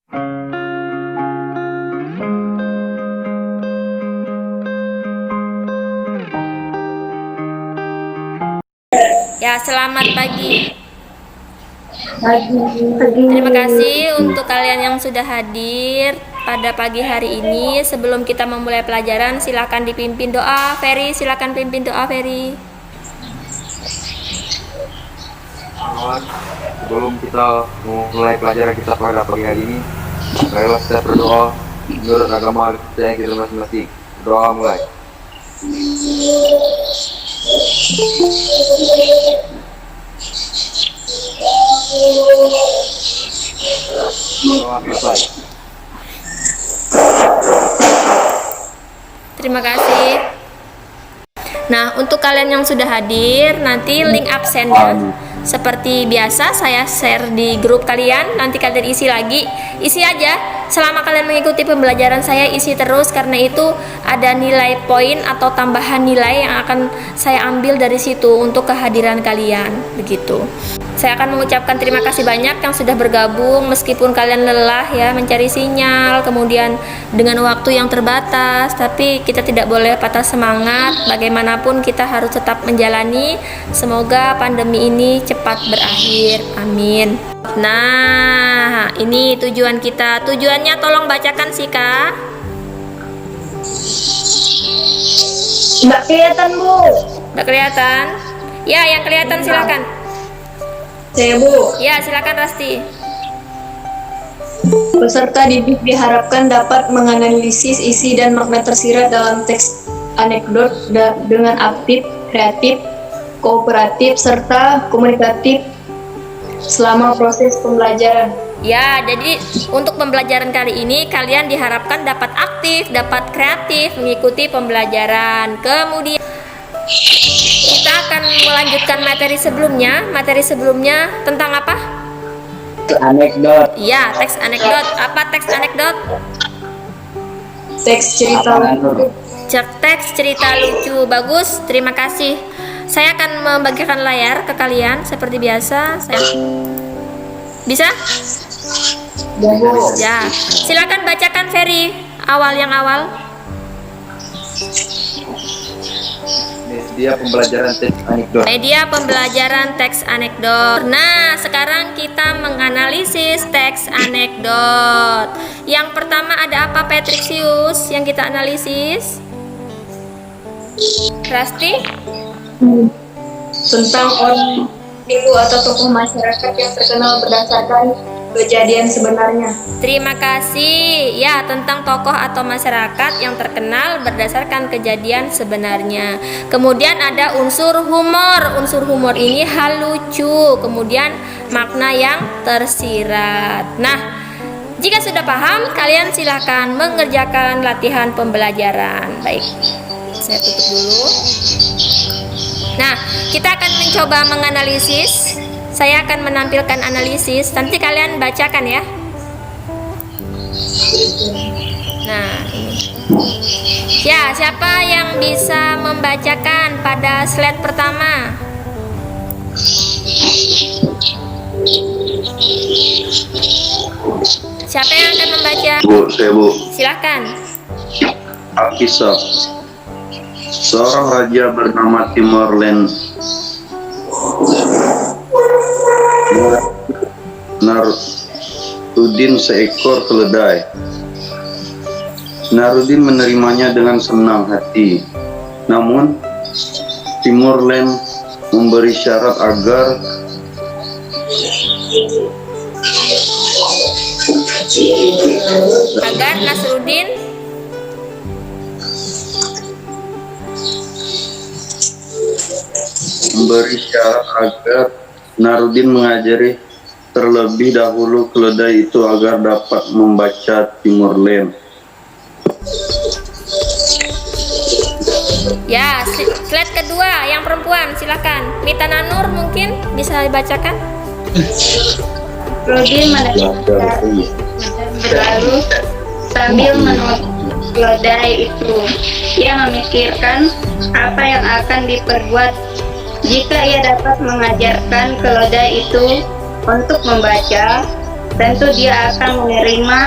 Ya, selamat pagi. Pagi. Terima kasih untuk kalian yang sudah hadir pada pagi hari ini. Sebelum kita memulai pelajaran, silakan dipimpin doa. Ferry, silakan pimpin doa, Ferry. Sebelum kita mulai pelajaran kita pada pagi hari ini, marilah kita berdoa menurut agama kita yang kita masing-masing. Doa mulai. Doa selesai. Terima kasih. Nah, untuk kalian yang sudah hadir, nanti link absennya seperti biasa saya share di grup kalian. Nanti kalian isi lagi, isi aja. Selama kalian mengikuti pembelajaran saya, isi terus, karena itu ada nilai poin atau tambahan nilai yang akan saya ambil dari situ untuk kehadiran kalian. Begitu. Saya akan mengucapkan terima kasih banyak yang sudah bergabung meskipun kalian lelah ya mencari sinyal, kemudian dengan waktu yang terbatas, tapi kita tidak boleh patah semangat. Bagaimanapun kita harus tetap menjalani. Semoga pandemi ini cepat berakhir. Amin. Nah, ini tujuan kita. Tujuannya tolong bacakan sih, Kak. Nggak kelihatan, Bu. Udah kelihatan? Ya, yang kelihatan silakan. Saya, Bu. Ya, silakan Rasti. Peserta didik diharapkan dapat menganalisis isi dan makna tersirat dalam teks anekdot dengan aktif, kreatif, kooperatif, serta komunikatif selama proses pembelajaran. Ya, jadi untuk pembelajaran kali ini kalian diharapkan dapat aktif, dapat kreatif mengikuti pembelajaran. Kemudian kita akan melanjutkan materi sebelumnya. Materi sebelumnya tentang apa? Anekdot. Ya, teks anekdot. Apa teks anekdot? Teks cerita. Teks cerita lucu. Bagus, terima kasih. Saya akan membagikan layar ke kalian seperti biasa. Bisa? Ya, Bu. Ya, silakan bacakan Ferry yang awal. Media pembelajaran teks anekdot. Media pembelajaran teks anekdot. Nah, sekarang kita menganalisis teks anekdot. Yang pertama ada apa, Patricius, yang kita analisis? Rasti? Tentang orang itu atau tokoh masyarakat yang terkenal berdasarkan kejadian sebenarnya. Terima kasih. Ya, tentang tokoh atau masyarakat yang terkenal berdasarkan kejadian sebenarnya. Kemudian ada unsur humor. Unsur humor ini hal lucu. Kemudian makna yang tersirat. Nah, jika sudah paham, kalian silakan mengerjakan latihan pembelajaran. Baik, saya tutup dulu. Nah, kita akan mencoba menganalisis. Saya akan menampilkan analisis. Nanti kalian bacakan ya. Nah, ini. Ya, siapa yang bisa membacakan pada slide pertama? Siapa yang akan membaca? Bu, saya, Bu. Silakan. Alkisah. Seorang raja bernama Timurlen Narudin seekor keledai. Narudin menerimanya dengan senang hati. Namun Timurlen memberi syarat agar Nasruddin Narudin mengajari terlebih dahulu keledai itu agar dapat membaca Timurlen. Ya, slide kedua yang perempuan, silakan. Mita Nanur mungkin bisa dibacakan. Rudin berlalu sambil menonton keledai itu. Ia memikirkan apa yang akan diperbuat jika ia dapat mengajarkan keledai itu untuk membaca tentu dia akan menerima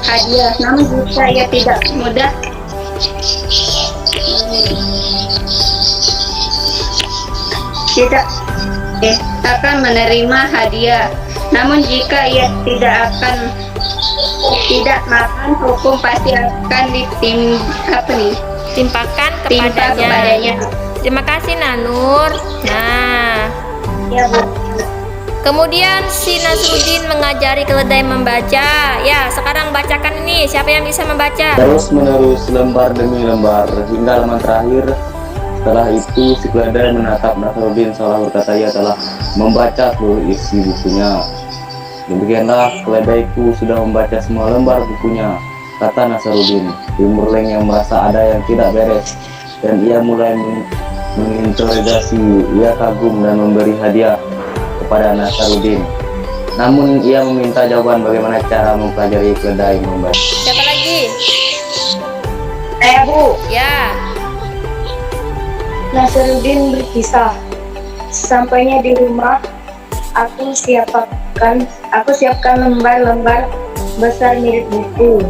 hadiah. Namun jika ia tidak mudah tidak akan menerima hadiah. Namun jika ia tidak makan, hukum pasti akan Timpakan timpa kepadanya. kepadanya. Terima kasih Nanur. Nah, Ya, Bu. kemudian si Nasruddin mengajari keledai membaca. Ya, sekarang bacakan ini. Siapa yang bisa membaca? Terus menerus lembar demi lembar hingga halaman terakhir. Setelah itu si keledai menatap Nasruddin seolah berkata ia telah membaca seluruh isi bukunya. Demikianlah keledaiku sudah membaca semua lembar bukunya, kata Nasruddin. Timurleng yang merasa ada yang tidak beres dan ia mulai menginterogasi. Ia kagum dan memberi hadiah kepada Nasruddin. Namun ia meminta jawaban bagaimana cara mempelajari keledai membaca. Siapa lagi? Saya, Bu. Ya. Nasruddin berkisah. Sampainya di rumah, aku siapkan lembar-lembar besar mirip buku.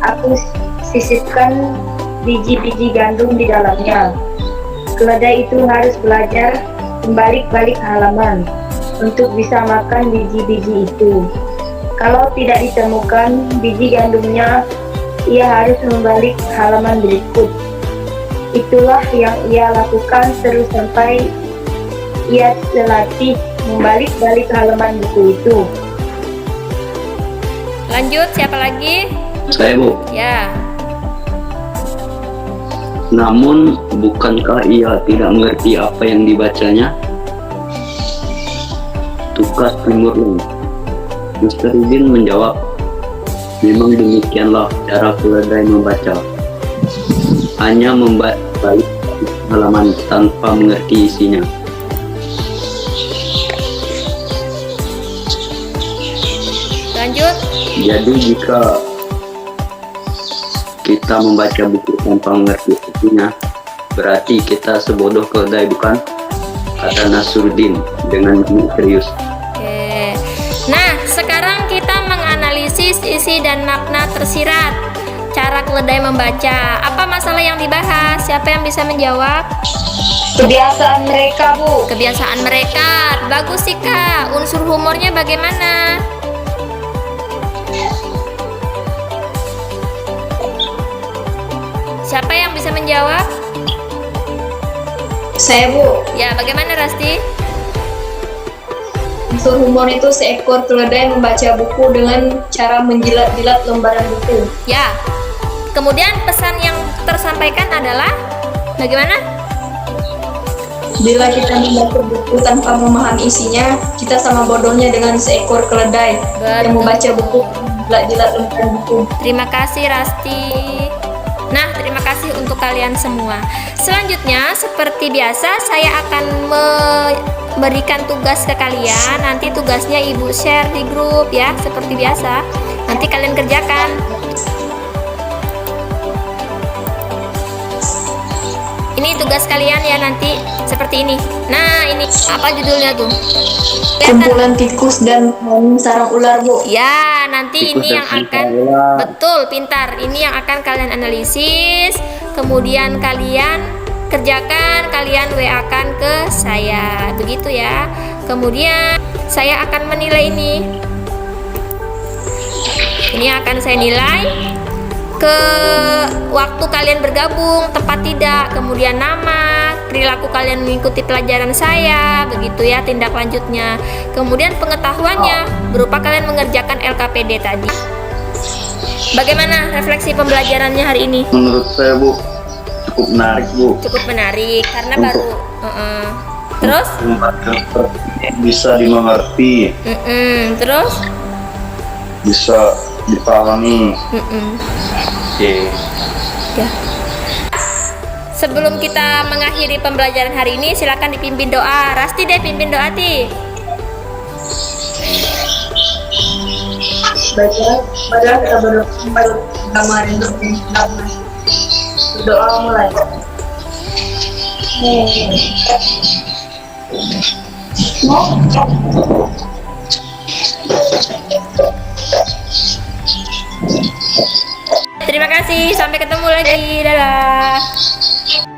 Aku sisipkan biji-biji gandum di dalamnya. Keledai itu harus belajar membalik-balik halaman untuk bisa makan biji-biji itu. Kalau tidak ditemukan biji gandumnya, ia harus membalik halaman berikut. Itulah yang ia lakukan terus sampai ia terlatih membalik-balik halaman buku itu. Lanjut, siapa lagi? Saya, Bu. Ya. Namun, bukankah ia tidak mengerti apa yang dibacanya? Tukas Timurleng. Nasruddin menjawab, memang demikianlah cara keledai membaca. Hanya membalik halaman tanpa mengerti isinya. Lanjut. Jadi jika kita membaca buku tanpa mengerti isinya, berarti kita sebodoh keledai, bukan? Kata Nasruddin dengan serius. Oke. Nah, sekarang kita menganalisis isi dan makna tersirat. Cara keledai membaca. Apa masalah yang dibahas? Siapa yang bisa menjawab? Kebiasaan mereka, Bu. Kebiasaan mereka. Bagus sih, Kak. Unsur humornya bagaimana? Siapa yang bisa menjawab? Saya, Bu. Ya, bagaimana Rasti? Unsur humor itu seekor keledai membaca buku dengan cara menjilat-jilat lembaran buku. Ya. Kemudian pesan yang tersampaikan adalah bagaimana? Bila kita membaca buku tanpa memahami isinya, kita sama bodohnya dengan seekor keledai yang Betul. membaca buku, jilat-jilat lembaran buku. Terima kasih Rasti. Nah, terima kasih untuk kalian semua. Selanjutnya, seperti biasa, saya akan memberikan tugas ke kalian. Nanti tugasnya Ibu share di grup ya, seperti biasa. Nanti kalian kerjakan. Ini tugas kalian ya nanti seperti ini. Nah, ini apa judulnya tuh? Kelihatan? Kumpulan tikus dan sarang ular, Bu. Ya, nanti Tikus ini dan yang akan sarang. betul, pintar. Ini yang akan kalian analisis, kemudian kalian kerjakan, kalian WA-kan ke saya. Begitu ya. Kemudian saya akan menilai ini. Ini akan saya nilai ke waktu kalian bergabung, tempat tidak, kemudian nama, perilaku kalian mengikuti pelajaran saya, begitu ya tindak lanjutnya. Kemudian pengetahuannya berupa kalian mengerjakan LKPD tadi. Bagaimana refleksi pembelajarannya hari ini? Menurut saya, Bu, cukup menarik, Bu. Cukup menarik karena Untuk- baru. Terus? Bisa dimengerti, Terus? bisa dipahami. Oke. Ya. Sebelum kita mengakhiri pembelajaran hari ini, silakan dipimpin doa. Rasti deh pimpin doa Ti. Baiklah, kita berdoa untuk berdoa mulai. Terima kasih, sampai ketemu lagi. Dadah.